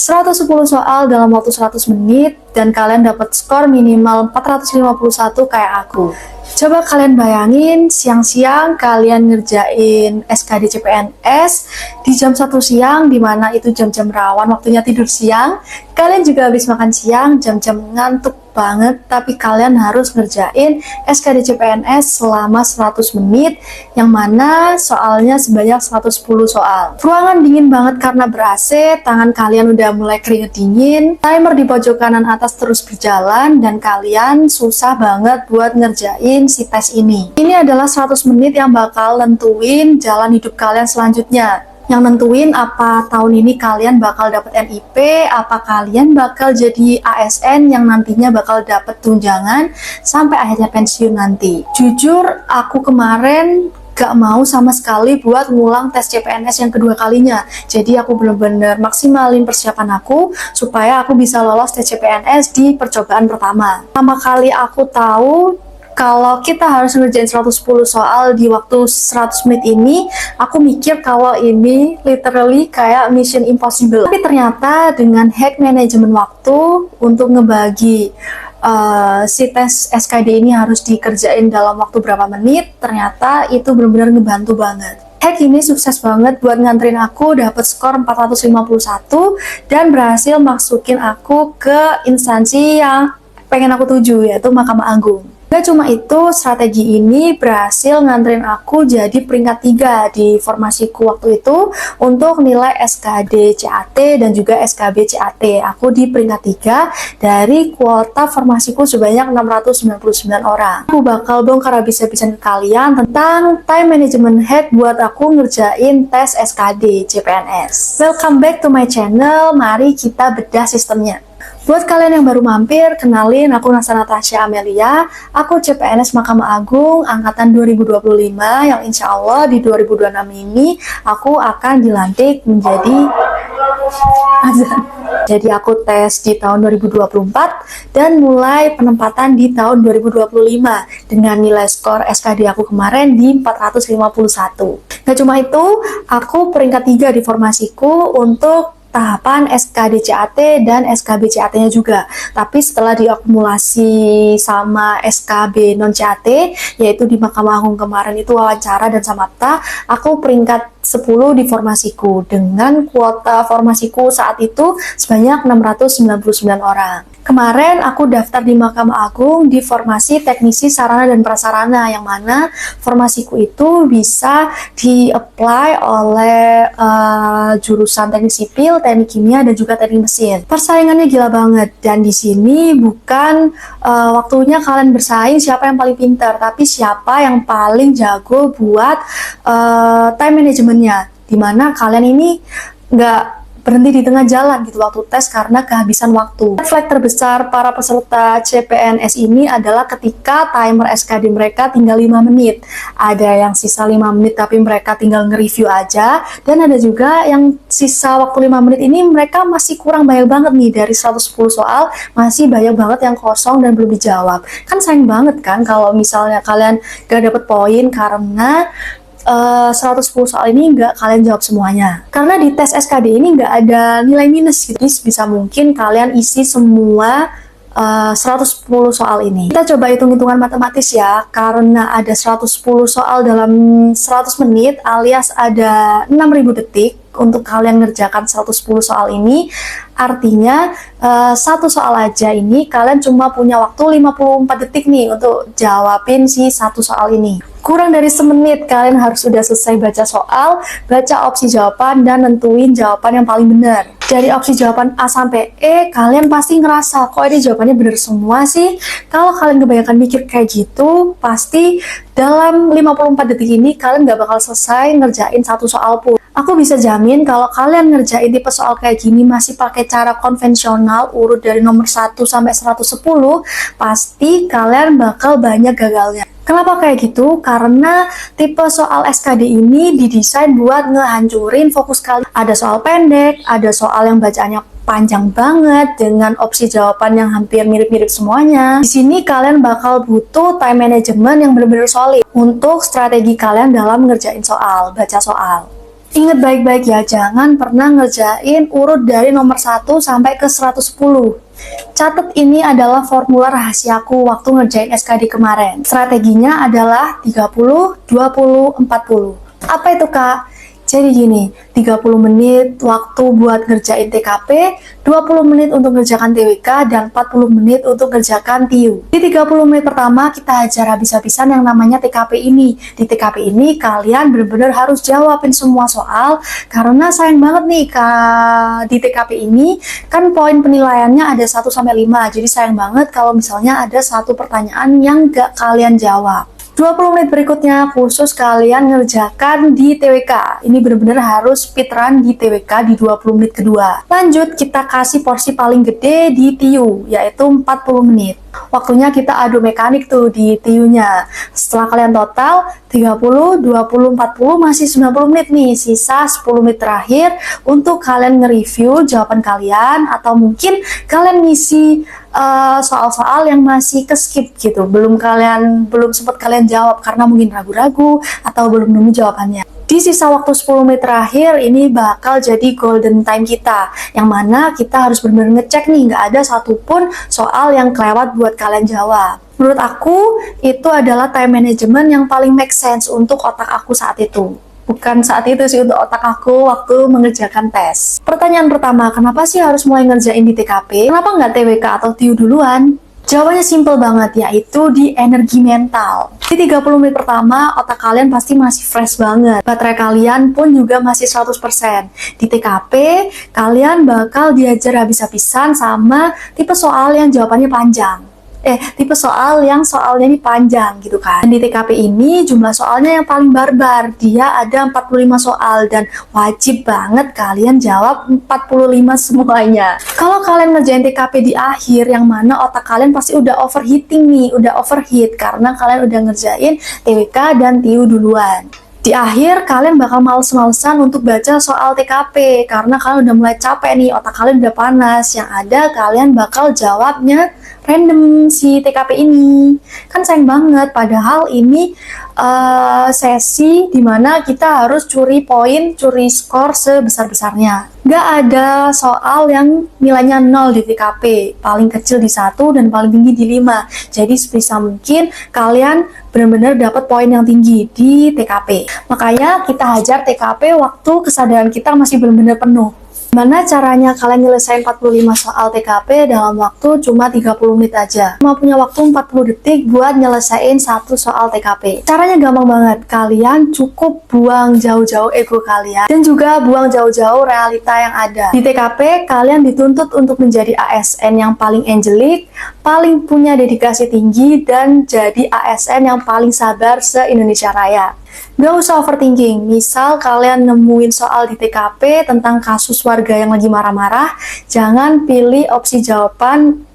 110 soal dalam waktu 100 menit dan kalian dapat skor minimal 451 kayak aku. Coba kalian bayangin siang-siang kalian ngerjain SKD CPNS di jam 1 siang, dimana itu jam-jam rawan waktunya tidur siang. Kalian juga habis makan siang, jam-jam ngantuk banget, tapi kalian harus ngerjain SKD CPNS selama 100 menit, yang mana soalnya sebanyak 110 soal. Ruangan dingin banget karena ber-AC, tangan kalian udah mulai keringet dingin, timer di pojok kanan atas terus berjalan, dan kalian susah banget buat ngerjain si tes ini. Ini adalah 100 menit yang bakal nentuin jalan hidup kalian selanjutnya. Yang nentuin apa tahun ini kalian bakal dapat NIP, apa kalian bakal jadi ASN yang nantinya bakal dapat tunjangan sampai akhirnya pensiun nanti. Jujur, aku kemarin gak mau sama sekali buat ngulang tes CPNS yang kedua kalinya. Jadi aku bener-bener maksimalin persiapan aku supaya aku bisa lolos tes CPNS di percobaan pertama. Pertama kali aku tahu kalau kita harus ngerjain 110 soal di waktu 100 menit ini, aku mikir kalau ini literally kayak mission impossible. Tapi ternyata dengan hack manajemen waktu untuk ngebagi si tes SKD ini harus dikerjain dalam waktu berapa menit, ternyata itu benar-benar ngebantu banget. Hack ini sukses banget buat nganterin aku dapat skor 451 dan berhasil masukin aku ke instansi yang pengen aku tuju, yaitu Mahkamah Agung. Gak cuma itu, strategi ini berhasil nganterin aku jadi peringkat 3 di formasiku waktu itu untuk nilai SKD CAT dan juga SKB CAT. Aku di peringkat 3 dari kuota formasiku sebanyak 699 orang. Aku bakal bongkar habis-habisan ke kalian tentang time management hack buat aku ngerjain tes SKD CPNS. Welcome back to my channel, mari kita bedah sistemnya. Buat kalian yang baru mampir, kenalin, aku Nasa Natasha Amelia. Aku CPNS Mahkamah Agung angkatan 2025 yang insya Allah di 2026 ini aku akan dilantik menjadi azan. Jadi aku tes di tahun 2024 dan mulai penempatan di tahun 2025 dengan nilai skor SKD aku kemarin di 451. Gak cuma itu, aku peringkat 3 di formasiku untuk tahapan SKD CAT dan SKB CAT-nya juga. Tapi setelah diakumulasi sama SKB non CAT, yaitu di Mahkamah Agung kemarin itu wawancara dan samapta, aku peringkat 10 di formasiku dengan kuota formasiku saat itu sebanyak 699 orang. Kemarin aku daftar di Mahkamah Agung di formasi teknisi sarana dan prasarana, yang mana formasiku itu bisa di-apply oleh jurusan teknik sipil, teknik kimia, dan juga teknik mesin. Persaingannya gila banget, dan di sini bukan waktunya kalian bersaing siapa yang paling pintar, tapi siapa yang paling jago buat time managementnya, dimana kalian ini nggak berhenti di tengah jalan gitu waktu tes karena kehabisan waktu. Red flag terbesar para peserta CPNS ini adalah ketika timer SKD mereka tinggal 5 menit. Ada yang sisa 5 menit tapi mereka tinggal nge-review aja, dan ada juga yang sisa waktu 5 menit ini mereka masih kurang banyak banget nih, dari 110 soal masih banyak banget yang kosong dan belum dijawab. Kan sayang banget kan kalau misalnya kalian gak dapet poin karena 110 soal ini nggak kalian jawab semuanya. Karena di tes SKD ini nggak ada nilai minus gitu. Jadi bisa mungkin kalian isi semua 110 soal ini. Kita coba hitung-hitungan matematis ya. Karena ada 110 soal dalam 100 menit alias ada 6.000 detik untuk kalian ngerjakan 110 soal ini. Artinya satu soal aja ini kalian cuma punya waktu 54 detik nih untuk jawabin si satu soal ini. Kurang dari semenit kalian harus sudah selesai baca soal, baca opsi jawaban, dan nentuin jawaban yang paling benar. Dari opsi jawaban A sampai E, kalian pasti ngerasa kok ini jawabannya benar semua sih. Kalau kalian kebanyakan mikir kayak gitu, pasti dalam 54 detik ini kalian gak bakal selesai ngerjain satu soal pun. Aku bisa jamin kalau kalian ngerjain tipe soal kayak gini masih pakai cara konvensional, urut dari nomor 1 sampai 110, pasti kalian bakal banyak gagalnya. Kenapa kayak gitu? Karena tipe soal SKD ini didesain buat ngehancurin fokus kalian. Ada soal pendek, ada soal yang bacaannya panjang banget dengan opsi jawaban yang hampir mirip-mirip semuanya. Di sini kalian bakal butuh time management yang benar-benar solid untuk strategi kalian dalam ngerjain soal, baca soal. Ingat baik-baik ya, jangan pernah ngerjain urut dari nomor 1 sampai ke 110. Catat, ini adalah formula rahasiaku waktu ngerjain SKD kemarin. Strateginya adalah 30, 20, 40. Apa itu, Kak? Jadi gini, 30 menit waktu buat ngerjain TKP, 20 menit untuk ngerjakan TWK, dan 40 menit untuk ngerjakan TIU. Di 30 menit pertama, kita ajar habis-habisan yang namanya TKP ini. Di TKP ini, kalian benar-benar harus jawabin semua soal, karena sayang banget nih, Kak. Di TKP ini, kan poin penilaiannya ada 1-5, jadi sayang banget kalau misalnya ada satu pertanyaan yang gak kalian jawab. 20 menit berikutnya khusus kalian ngerjakan di TWK. Ini benar-benar harus speedrun di TWK di 20 menit kedua. Lanjut, kita kasih porsi paling gede di TIU, yaitu 40 menit. Waktunya kita adu mekanik tuh di TIU-nya. Setelah kalian total 30, 20, 40 masih 90 menit nih. Sisa 10 menit terakhir untuk kalian nge-review jawaban kalian, atau mungkin kalian ngisi soal-soal yang masih ke-skip gitu. Belum sempat kalian jawab karena mungkin ragu-ragu atau belum nemu jawabannya. Di sisa waktu 10 menit terakhir ini bakal jadi golden time kita, yang mana kita harus benar-benar ngecek nih, nggak ada satupun soal yang kelewat buat kalian jawab. Menurut aku, itu adalah time management yang paling make sense untuk otak aku saat itu. Bukan saat itu sih, untuk otak aku waktu mengerjakan tes. Pertanyaan pertama, kenapa sih harus mulai ngerjain di TKP? Kenapa nggak TWK atau TIU duluan? Jawabannya simple banget, yaitu di energi mental. Di 30 menit pertama, otak kalian pasti masih fresh banget. Baterai kalian pun juga masih 100%. Di TKP, kalian bakal diajar habis-habisan sama tipe soal yang jawabannya panjang. Tipe soal yang soalnya ini panjang gitu kan. Dan di TKP ini jumlah soalnya yang paling barbar. Dia ada 45 soal dan wajib banget kalian jawab 45 semuanya. Kalau kalian ngerjain TKP di akhir, yang mana otak kalian pasti udah overheating nih, udah overheat karena kalian udah ngerjain TWK dan TIU duluan. Di akhir, kalian bakal males-malesan untuk baca soal TKP karena kalian udah mulai capek nih, otak kalian udah panas. Yang ada, kalian bakal jawabnya random si TKP ini. Kan sayang banget, padahal ini sesi dimana kita harus curi poin, curi skor sebesar-besarnya. Gak ada soal yang nilainya 0 di TKP, paling kecil di 1 dan paling tinggi di 5. Jadi sebisa mungkin kalian benar-benar dapat poin yang tinggi di TKP. Makanya kita hajar TKP waktu kesadaran kita masih benar-benar penuh. Gimana caranya kalian nyelesain 45 soal TKP dalam waktu cuma 30 menit aja? Cuma punya waktu 40 detik buat nyelesain satu soal TKP. Caranya gampang banget. Kalian cukup buang jauh-jauh ego kalian dan juga buang jauh-jauh realita yang ada. Di TKP, kalian dituntut untuk menjadi ASN yang paling angelik, paling punya dedikasi tinggi, dan jadi ASN yang paling sabar se-Indonesia Raya. Gak usah overthinking. Misal kalian nemuin soal di TKP tentang kasus warga yang lagi marah-marah, jangan pilih opsi jawaban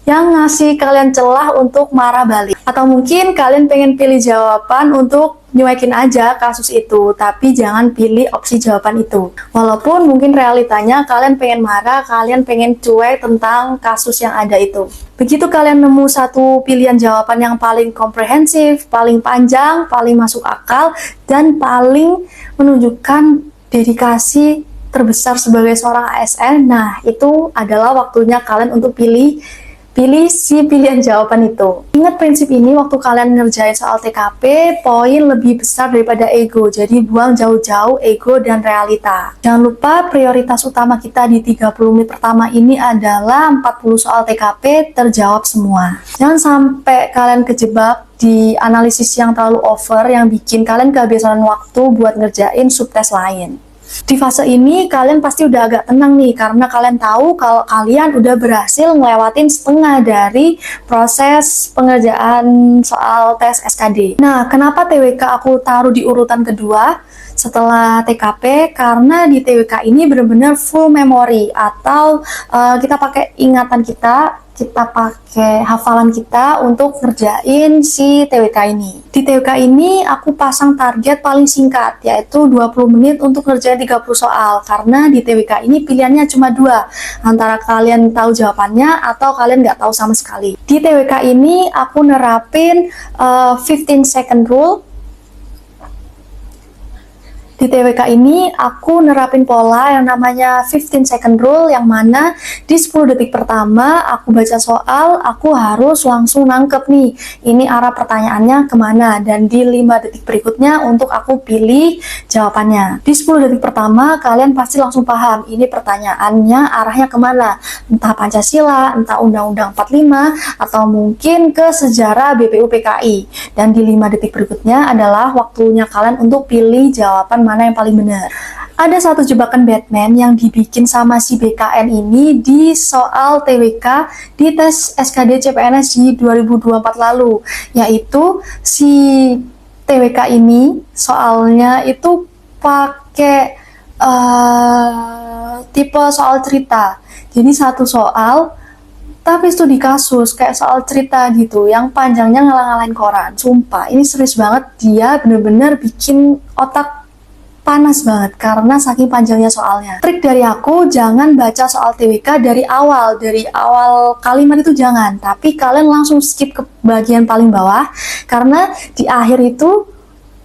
yang ngasih kalian celah untuk marah balik. Atau mungkin kalian pengen pilih jawaban untuk nyuekin aja kasus itu, tapi jangan pilih opsi jawaban itu. Walaupun mungkin realitanya kalian pengen marah, kalian pengen cuek tentang kasus yang ada itu. Begitu kalian nemu satu pilihan jawaban yang paling komprehensif, paling panjang, paling masuk akal, dan paling menunjukkan dedikasi terbesar sebagai seorang ASN, nah itu adalah waktunya kalian untuk pilih si pilihan jawaban itu. Ingat prinsip ini waktu kalian ngerjain soal TKP, poin lebih besar daripada ego. Jadi buang jauh-jauh ego dan realita. Jangan lupa prioritas utama kita di 30 menit pertama ini adalah 40 soal TKP terjawab semua. Jangan sampai kalian kejebak di analisis yang terlalu over yang bikin kalian kehabisan waktu buat ngerjain subtes lain. Di fase ini kalian pasti udah agak tenang nih karena kalian tahu kalau kalian udah berhasil ngelewatin setengah dari proses pengerjaan soal tes SKD. Nah, kenapa TWK aku taruh di urutan kedua setelah TKP? Karena di TWK ini benar-benar full memory, atau kita pakai ingatan kita pakai hafalan kita untuk ngerjain si TWK ini. Di TWK ini aku pasang target paling singkat, yaitu 20 menit untuk ngerjain 30 soal, karena di TWK ini pilihannya cuma 2, antara kalian tahu jawabannya atau kalian nggak tahu sama sekali. Di TWK ini aku nerapin 15 second rule. Di TWK ini aku nerapin pola yang namanya 15 second rule, yang mana di 10 detik pertama aku baca soal, aku harus langsung nangkep nih ini arah pertanyaannya kemana, dan di 5 detik berikutnya untuk aku pilih jawabannya. Di 10 detik pertama kalian pasti langsung paham ini pertanyaannya arahnya kemana, entah Pancasila, entah Undang-Undang 45, atau mungkin ke sejarah BPUPKI. Dan di 5 detik berikutnya adalah waktunya kalian untuk pilih jawaban mana yang paling benar. Ada satu jebakan Batman yang dibikin sama si BKN ini di soal TWK di tes SKD CPNS di 2024 lalu, yaitu si TWK ini soalnya itu pakai tipe soal cerita. Jadi satu soal tapi studi kasus kayak soal cerita gitu yang panjangnya ngalah-ngalahin koran. Sumpah ini serius banget, dia bener-bener bikin otak panas banget karena saking panjangnya soalnya. Trik dari aku, jangan baca soal TWK dari awal kalimat itu jangan, tapi kalian langsung skip ke bagian paling bawah, karena di akhir itu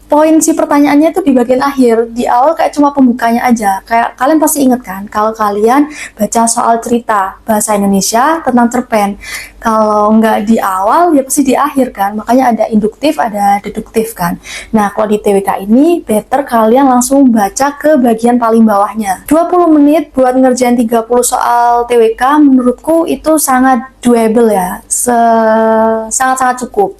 poin si pertanyaannya itu di bagian akhir. Di awal kayak cuma pembukanya aja. Kayak kalian pasti inget kan kalau kalian baca soal cerita bahasa Indonesia tentang cerpen, kalau nggak di awal ya pasti di akhir kan. Makanya ada induktif, ada deduktif kan. Nah kalau di TWK ini better kalian langsung baca ke bagian paling bawahnya. 20 menit buat ngerjain 30 soal TWK menurutku itu sangat doable ya, sangat-sangat cukup.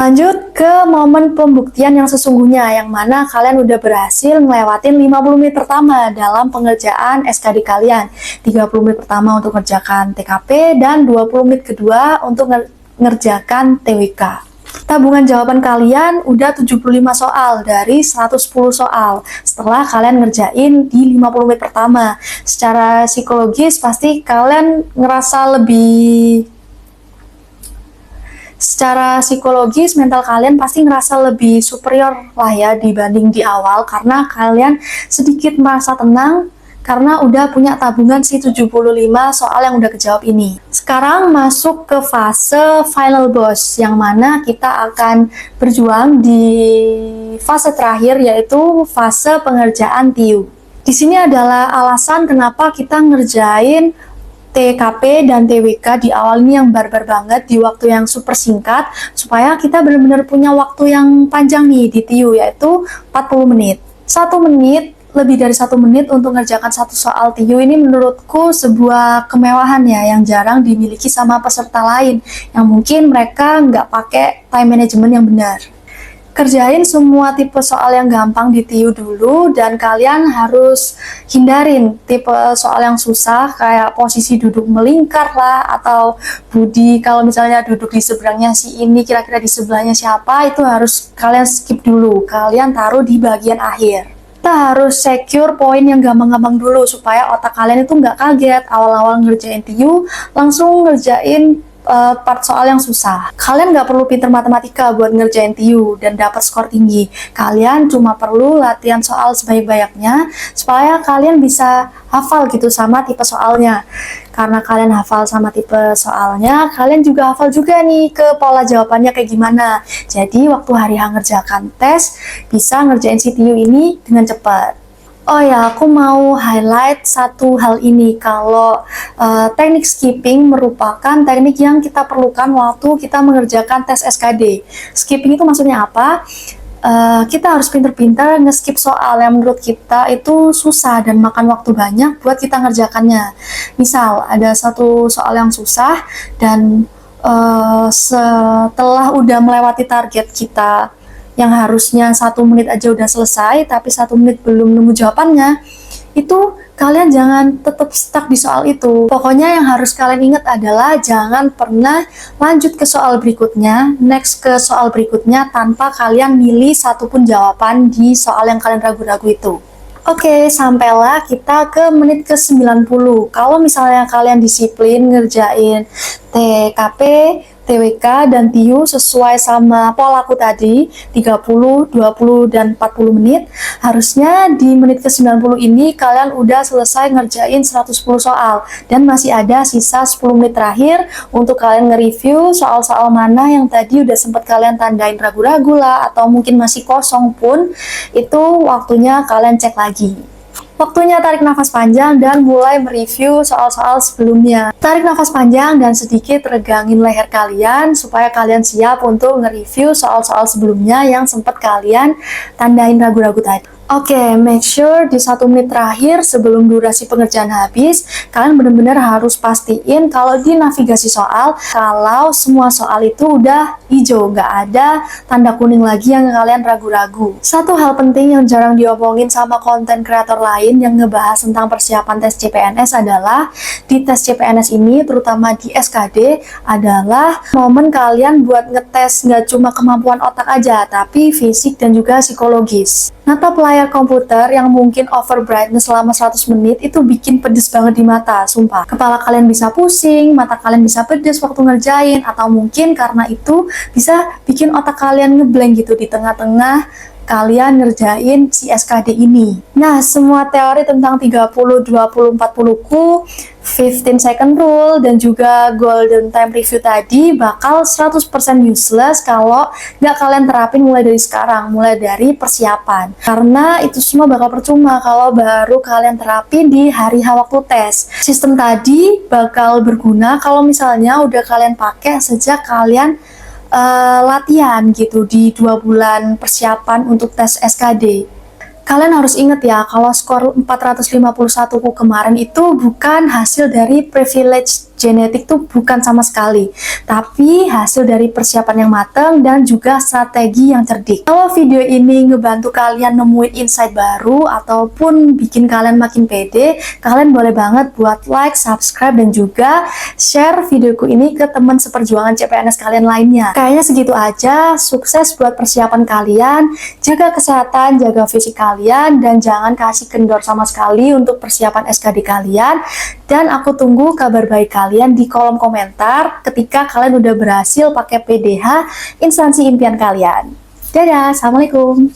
Lanjut ke momen pembuktian yang sesungguhnya, yang mana kalian udah berhasil ngelewatin 50 menit pertama dalam pengerjaan SKD kalian. 30 menit pertama untuk ngerjakan TKP dan 20 menit kedua untuk ngerjakan TWK. Tabungan jawaban kalian udah 75 soal dari 110 soal setelah kalian ngerjain di 50 menit pertama. Secara psikologis pasti kalian ngerasa secara psikologis mental kalian pasti ngerasa lebih superior lah ya dibanding di awal, karena kalian sedikit merasa tenang karena udah punya tabungan si 75 soal yang udah kejawab ini. Sekarang masuk ke fase final boss, yang mana kita akan berjuang di fase terakhir, yaitu fase pengerjaan TIU. Di sini adalah alasan kenapa kita ngerjain TKP dan TWK di awal ini yang barbar banget di waktu yang super singkat, supaya kita benar-benar punya waktu yang panjang nih di TIU, yaitu 40 menit. 1 menit, lebih dari 1 menit untuk ngerjakan satu soal TIU ini menurutku sebuah kemewahan ya, yang jarang dimiliki sama peserta lain yang mungkin mereka nggak pakai time management yang benar. Kerjain semua tipe soal yang gampang di TIU dulu, dan kalian harus hindarin tipe soal yang susah kayak posisi duduk melingkar lah, atau budi kalau misalnya duduk di seberangnya si ini kira-kira di sebelahnya siapa, itu harus kalian skip dulu, kalian taruh di bagian akhir. Kita harus secure poin yang gampang-gampang dulu supaya otak kalian itu nggak kaget awal-awal ngerjain TIU langsung ngerjain part soal yang susah. Kalian nggak perlu pinter matematika buat ngerjain TIU dan dapat skor tinggi. Kalian cuma perlu latihan soal sebanyak-banyaknya supaya kalian bisa hafal gitu sama tipe soalnya. Karena kalian hafal sama tipe soalnya, kalian juga hafal juga nih ke pola jawabannya kayak gimana. Jadi waktu hari ngerjakan tes, bisa ngerjain si TIU ini dengan cepat. Oh ya, aku mau highlight satu hal ini, kalau teknik skipping merupakan teknik yang kita perlukan waktu kita mengerjakan tes SKD. Skipping itu maksudnya apa? Kita harus pinter-pinter nge-skip soal yang menurut kita itu susah dan makan waktu banyak buat kita ngerjakannya. Misal, ada satu soal yang susah dan setelah udah melewati target kita yang harusnya 1 menit aja udah selesai, tapi 1 menit belum nemu jawabannya, itu kalian jangan tetap stuck di soal itu. Pokoknya yang harus kalian ingat adalah jangan pernah lanjut ke soal berikutnya, next ke soal berikutnya, tanpa kalian milih satupun jawaban di soal yang kalian ragu-ragu itu. Oke, sampailah kita ke menit ke 90. Kalau misalnya kalian disiplin ngerjain TKP, TWK dan TIU sesuai sama polaku tadi, 30, 20, dan 40 menit. Harusnya di menit ke-90 ini kalian udah selesai ngerjain 110 soal. Dan masih ada sisa 10 menit terakhir untuk kalian nge-review soal-soal mana yang tadi udah sempat kalian tandain ragu-ragu lah, atau mungkin masih kosong pun, itu waktunya kalian cek lagi. Waktunya tarik nafas panjang dan mulai mereview soal-soal sebelumnya. Tarik nafas panjang dan sedikit regangin leher kalian supaya kalian siap untuk nge-review soal-soal sebelumnya yang sempat kalian tandain ragu-ragu tadi. Oke, make sure di 1 menit terakhir sebelum durasi pengerjaan habis, kalian benar-benar harus pastiin kalau di navigasi soal, kalau semua soal itu udah hijau, nggak ada tanda kuning lagi yang kalian ragu-ragu. Satu hal penting yang jarang diomongin sama konten kreator lain yang ngebahas tentang persiapan tes CPNS adalah di tes CPNS ini, terutama di SKD, adalah momen kalian buat ngetes nggak cuma kemampuan otak aja, tapi fisik dan juga psikologis. Natap layar komputer yang mungkin over brightness selama 100 menit itu bikin pedes banget di mata, sumpah. Kepala kalian bisa pusing, mata kalian bisa pedes waktu ngerjain, atau mungkin karena itu bisa bikin otak kalian ngeblank gitu di tengah-tengah kalian ngerjain si SKD ini. Nah, semua teori tentang 30, 20, 40 ku, 15 second rule, dan juga golden time review tadi bakal 100% useless kalau nggak kalian terapin mulai dari sekarang, mulai dari persiapan. Karena itu semua bakal percuma kalau baru kalian terapin di hari H waktu tes. Sistem tadi bakal berguna kalau misalnya udah kalian pakai sejak kalian latihan gitu di 2 bulan persiapan untuk tes SKD. Kalian harus ingat ya, kalau skor 451 ku kemarin itu bukan hasil dari privilege genetik, tuh bukan sama sekali, tapi hasil dari persiapan yang matang dan juga strategi yang cerdik. Kalau video ini ngebantu kalian nemuin insight baru ataupun bikin kalian makin pede, kalian boleh banget buat like, subscribe, dan juga share videoku ini ke teman seperjuangan CPNS kalian lainnya. Kayaknya segitu aja. Sukses buat persiapan kalian, jaga kesehatan, jaga fisik kalian, dan jangan kasih kendor sama sekali untuk persiapan SKD kalian. Dan aku tunggu kabar baik kalian di kolom komentar ketika kalian udah berhasil pakai PDH instansi impian kalian. Dadah, assalamualaikum.